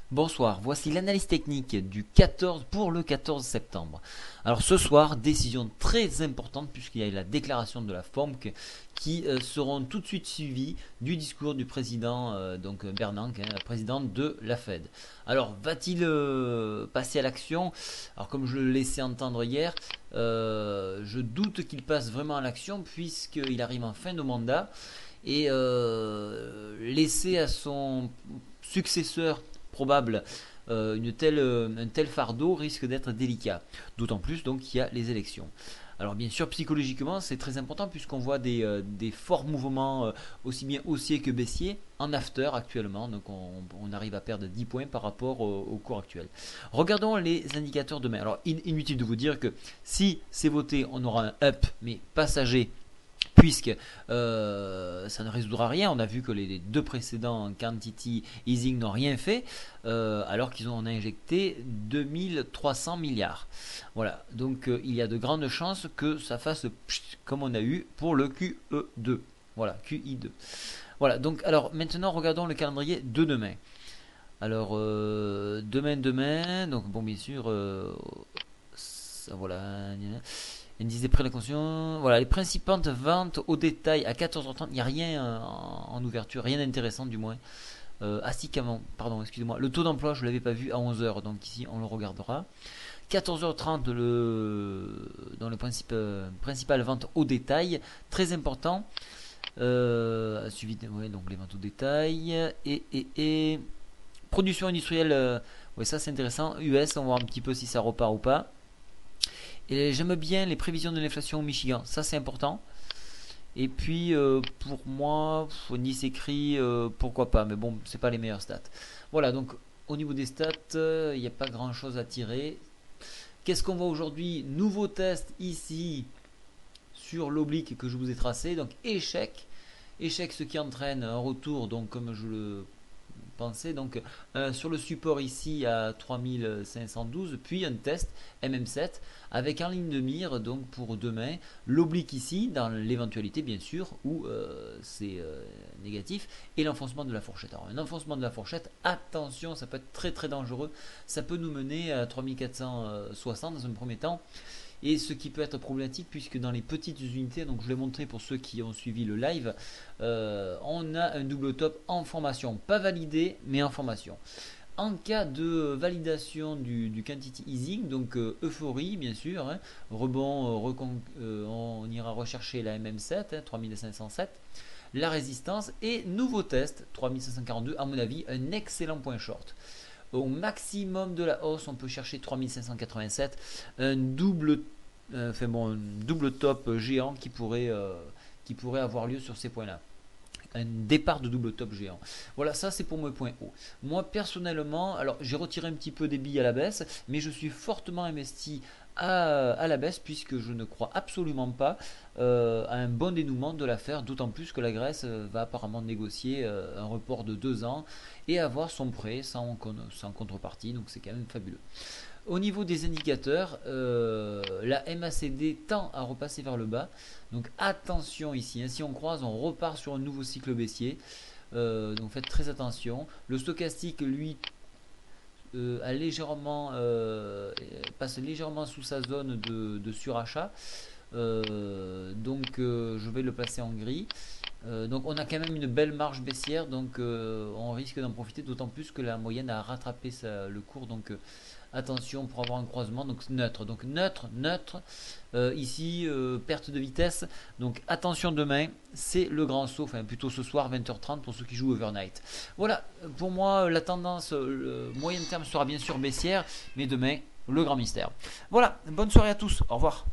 Bonsoir, voici l'analyse technique du 14 pour le 14 septembre. Alors ce soir, décision très importante puisqu'il y a la déclaration de la FOMC qui seront tout de suite suivies du discours du président Bernanke, président de la Fed. Alors va-t-il passer à l'action? Alors comme je le laissais entendre hier, je doute qu'il passe vraiment à l'action puisqu'il arrive en fin de mandat et laisser à son successeur probable un tel fardeau risque d'être délicat. D'autant plus donc qu'il y a les élections. Alors bien sûr, psychologiquement, c'est très important puisqu'on voit des forts mouvements aussi bien haussiers que baissiers en after actuellement. Donc on arrive à perdre 10 points par rapport au cours actuel. Regardons les indicateurs demain. Alors inutile de vous dire que si c'est voté, on aura un up mais passager puisque ça ne résoudra rien. On a vu que les deux précédents quantity easing n'ont rien fait, alors qu'ils ont injecté 2300 milliards. Voilà, donc il y a de grandes chances que ça fasse comme on a eu pour le QE2. Voilà, QI2. Voilà, donc alors maintenant regardons le calendrier de demain. Alors demain, donc bon bien sûr, ça, voilà. Indice des prix de la consommation. Voilà, les principales ventes au détail à 14h30. Il n'y a rien en ouverture, rien d'intéressant du moins. Si, pardon, excusez-moi. Le taux d'emploi, je ne l'avais pas vu à 11h, donc ici on le regardera. 14h30 dans les principales ventes au détail, très important. Suivi donc les ventes au détail. Et production industrielle, ouais, ça c'est intéressant. US, on va voir un petit peu si ça repart ou pas. Et j'aime bien les prévisions de l'inflation au Michigan, ça c'est important. Et puis pour moi, Nice écrit, pourquoi pas, mais bon, c'est pas les meilleures stats. Voilà, donc au niveau des stats, il n'y a pas grand chose à tirer. Qu'est-ce qu'on voit aujourd'hui? Nouveau test ici sur l'oblique que je vous ai tracé, donc échec. Échec, ce qui entraîne un retour, donc comme je le pensais, donc sur le support ici à 3512, puis un test MM7 avec en ligne de mire donc pour demain l'oblique ici dans l'éventualité bien sûr où c'est négatif et l'enfoncement de la fourchette. Alors un enfoncement de la fourchette, attention, ça peut être très très dangereux, ça peut nous mener à 3460 dans un premier temps. Et ce qui peut être problématique puisque dans les petites unités, donc je l'ai montré pour ceux qui ont suivi le live, on a un double top en formation, pas validé mais en formation. En cas de validation du quantity easing, donc euphorie bien sûr, hein, rebond, on ira rechercher la MM7, hein, 3507, la résistance et nouveau test 3542, à mon avis un excellent point short. Au maximum de la hausse, on peut chercher 3587, un double top géant qui pourrait avoir lieu sur ces points-là. Un départ de double top géant. Voilà, ça c'est pour mes points hauts. Moi personnellement, alors j'ai retiré un petit peu des billes à la baisse, mais je suis fortement investi à la baisse puisque je ne crois absolument pas à un bon dénouement de l'affaire, d'autant plus que la Grèce va apparemment négocier un report de 2 ans et avoir son prêt sans contrepartie, donc c'est quand même fabuleux. Au niveau des indicateurs, la MACD tend à repasser vers le bas. Donc attention ici, hein, si on croise, on repart sur un nouveau cycle baissier. Donc faites très attention. Le stochastique, lui, passe légèrement sous sa zone de surachat. Je vais le placer en gris. Donc on a quand même une belle marge baissière, donc on risque d'en profiter, d'autant plus que la moyenne a rattrapé le cours, donc attention pour avoir un croisement, donc neutre, ici perte de vitesse, donc attention demain, c'est le grand saut, enfin plutôt ce soir 20h30 pour ceux qui jouent overnight. Voilà, pour moi la tendance moyen terme sera bien sûr baissière, mais demain le grand mystère. Voilà, bonne soirée à tous, au revoir.